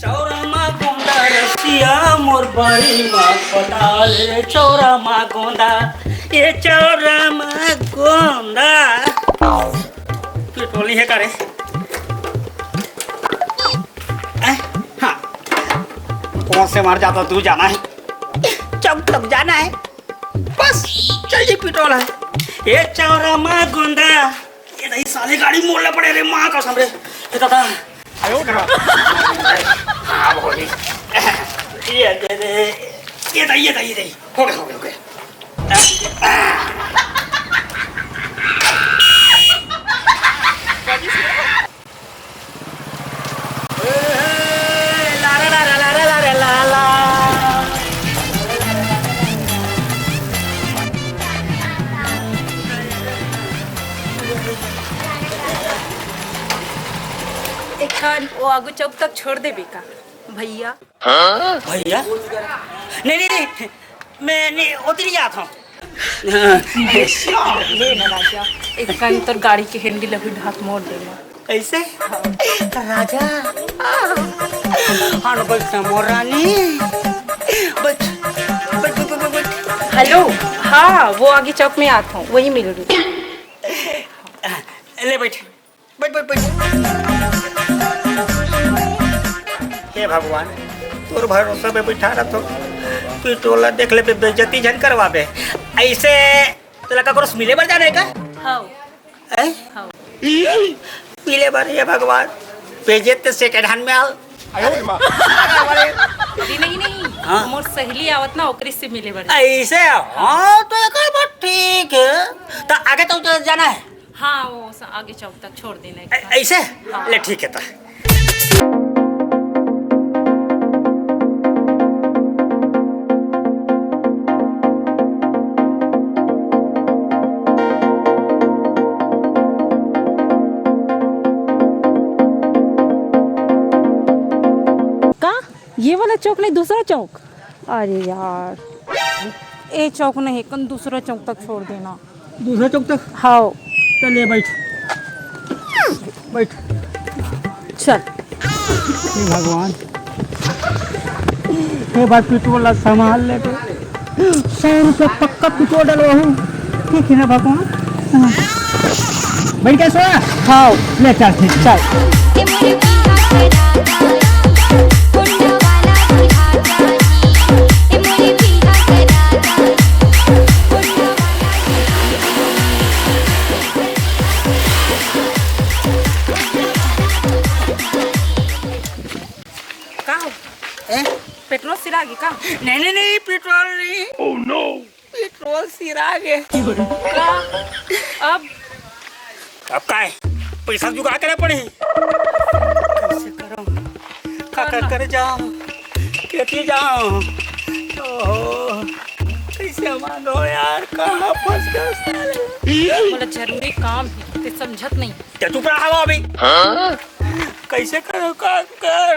चौरामा गोंदा रसिया मोर by माँ पताल रे चौरामा गोंदा ये चौरामा गोंदा पेट्रोल नहीं है का रे? हाँ कौन से मार जाता तू जाना है चौक तक जाना है बस चल जी पेट्रोल है ये चौरामा गोंदा ये नहीं साले गाड़ी मोड़ना पड़े रे माँ का सामने ये दादा आयो करा हाँ बोली ये दे दे ये दे हो गया वो आगू चौक तक छोड़ दे बेका भैया। भैया नहीं मैं नहीं उधर ही आता हूँ। ले ना राजा एक कान तो गाड़ी के हैंडल अभी हाथ मोड़ देना ऐसे राजा हाँ बच मोर रानी बच हेलो हाँ वो आगे चौक में आता हूँ वही मिल रही ले बैठ हे भगवान तोर भरोसा पे बैठा रहा तो पेट्रोल देख ले पे बेइज्जती झन करवाबे ऐसे तो लगा करो मिले बर जाने का हाँ मिले बर ये भगवान बेइज्जत सेकंड हैंड में आओ नहीं हाँ? मोर सहेली आवत ना ओकरी से मिले बर ऐसे हाँ तो एक बात ठीक है तो आगे तो जाना है हाँ वो आगे चौक तक छोड़ देना ऐसे हाँ। ले ठीक है तो ये वाला चौक नहीं दूसरा चौक अरे यार ये चौक नहीं कन दूसरा चौक तक छोड़ देना दूसरा चौक तक हाँ चलिए बैठ चल हे भगवान हे बार पेट्रोल संभाल ले तो 100 रुपये पक्का पेट्रोल डलवाऊँ ठीक है ना भगवान बैठ कैसे हाँ ले चल ठीक चल पेट्रोल सिरा गया का नहीं पेट्रोल नहीं ओह नो पेट्रोल सिरा गए अब का है पैसा जुगाड़ करे पड़ी कैसे करो कर जाओ खेती जाओ ओहो कैसे मांगो यार कहाँ फंस गए बोला जरूरी काम है ते समझत नहीं क्या चुप रहा हो अभी कैसे करो का कर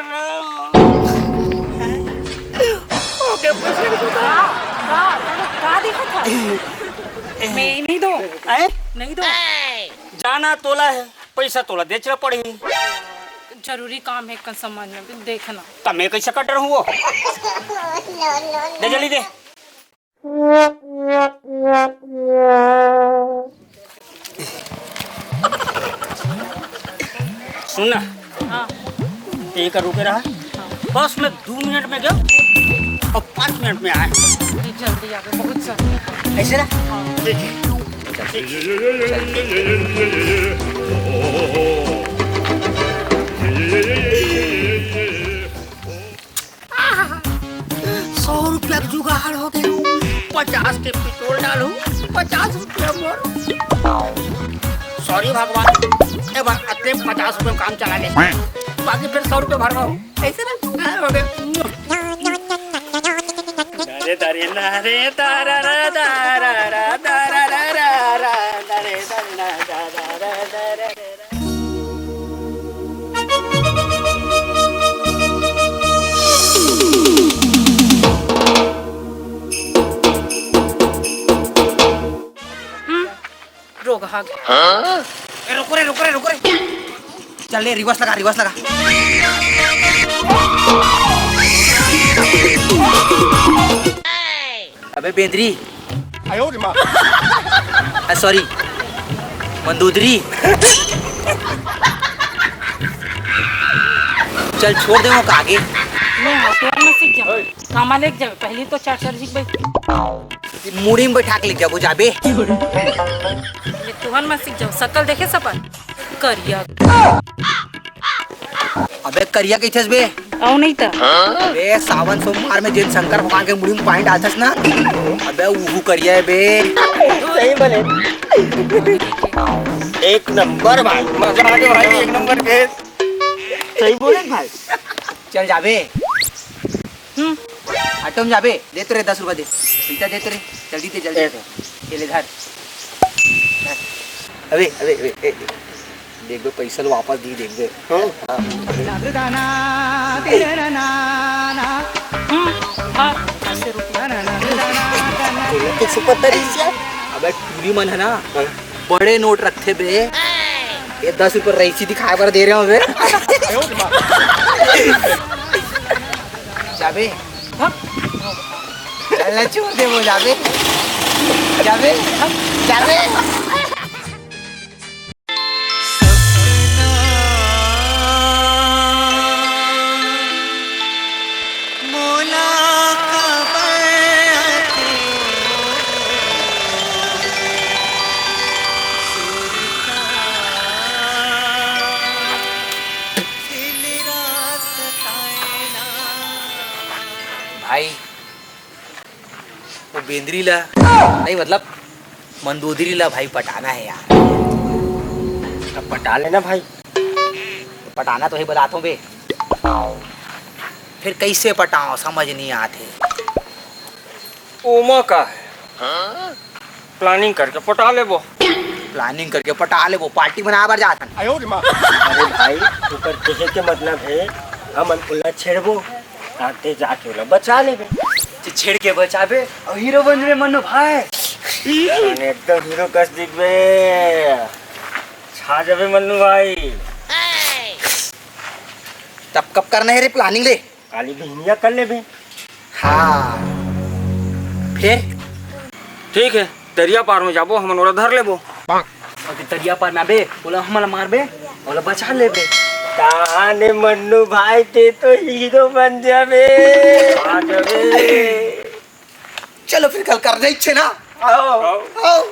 ओके पैसे का देखा था मैं नहीं दो नहीं दो जाना तोला है पैसा तोला बेचना पड़ी जरूरी काम है कल सामान में देखना तब मैं कैसे कटर हूँ वो दे जल्दी दे सुनना हाँ एक रुके रहा बस मैं 2 मिनट में गया और 5 मिनट में आया जल्दी आ गए बहुत जल्दी ऐसे ना ठीक है 100 रुपया का जुगाड़ हो गया 50 के पेट्रोल डालू 50 रुपया मोर सॉरी भगवान ए बार अतले 50 रुपये काम चला ले बाकी फिर 100 रुपये भर रहा ऐसे ना हो गया दरे नारे तारा रा तारा रा तारा रा रा रा दरे दरे ना तारा रा रोग हाँ रुको रे चल ले रिवर्स लगा अबे बेंद्री सॉरी मंदूदरी चल छोड़ दे वो आगे मैं हॉस्पिटल में सीख जाऊँ कामा लेके जावे पहले तो चार चार सीख भाई मुड़ी में बैठा के ले जाबो जाबे ये तुहन में सीख जाओ शकल देखे सपन करिया अबे करिया कैथेस बे आओ नहीं था बे सावन सोमवार में जिन शंकर भगवान के मुड़ी में पानी डालथस ना अबे वहू करिया है बे सही बोले एक नंबर भाई मजा आ गया भाई एक नंबर के सही बोले भाई चल जाबे ऑटो में जाबे दे तो रे 10 रुपया दे पैसा दे तो रे जल्दी दे जल्दी ये ले धर अबे अबे अबे देख दो पैसा लो वापस दी देख दे अबे टूरी मन है ना बड़े नोट रखे बे ये 10 रुपये रईसी दिखाए पर दे रहे हो बे जाबे चलना छोड़ दे वो जाबे जाबे जाबे भाई वो बेंद्री ला नहीं मतलब मंदोदरी ला भाई पटाना है यार अब पटा लेना भाई पटाना तो ही बताता हूँ बे फिर कैसे पटाओ समझ नहीं आते ओमा का है प्लानिंग करके पटा ले वो प्लानिंग करके पटा ले वो पार्टी बना बार जाता अरे भाई ऊपर कहे के मतलब है हम उल्ला छेड़बो आते जाके उला बचा लेबे छेड़ के बचाबे और हीरो बन रे मन्नू भाई एकदम हीरो कस दिखबे छा जाबे मन्नू भाई तब कब करना है रे प्लानिंग रे काली बहनिया कर लेबे हाँ फिर ठीक है दरिया पार में जाबो हम ओला धर लेबो और तरिया पर में आबे बोला हमला मारबे बोला बचा लेबे कहाने मन्नू भाई ते तो हीरो बन जाबे आ जाबे चलो फिर कल कर रही छे ना आओ आओ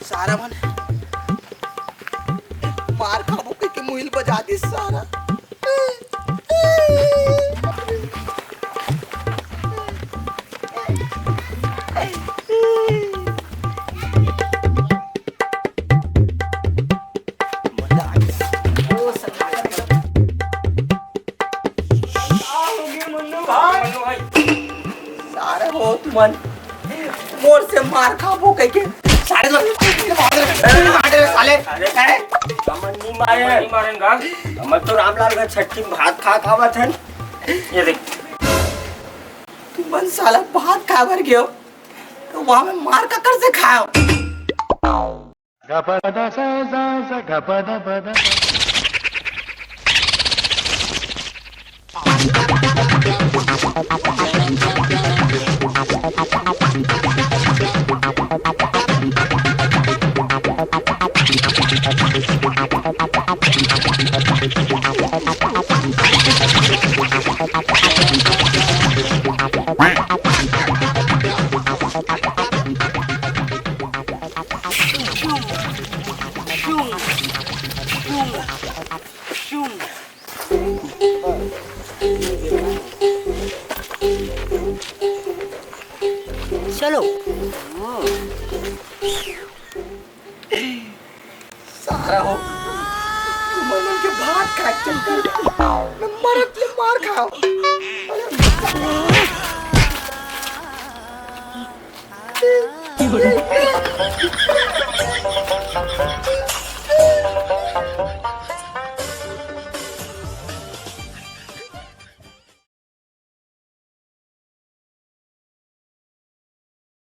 सारा मन मार खाबो के मुहिल बजा दे सारा सारे हो तुमन मोर से मार खाबो के सारे साले अरे अमन नहीं नहीं मारेगा। मैं तो रामलाल का छठी में भात खा खावा था। ये देख तू मन साला भात खा भर गयो तो वहां में मार ककर से खाओ। चलो सारा हो तू मन के भात खा चल कर मैं मरत ले मार खाओ।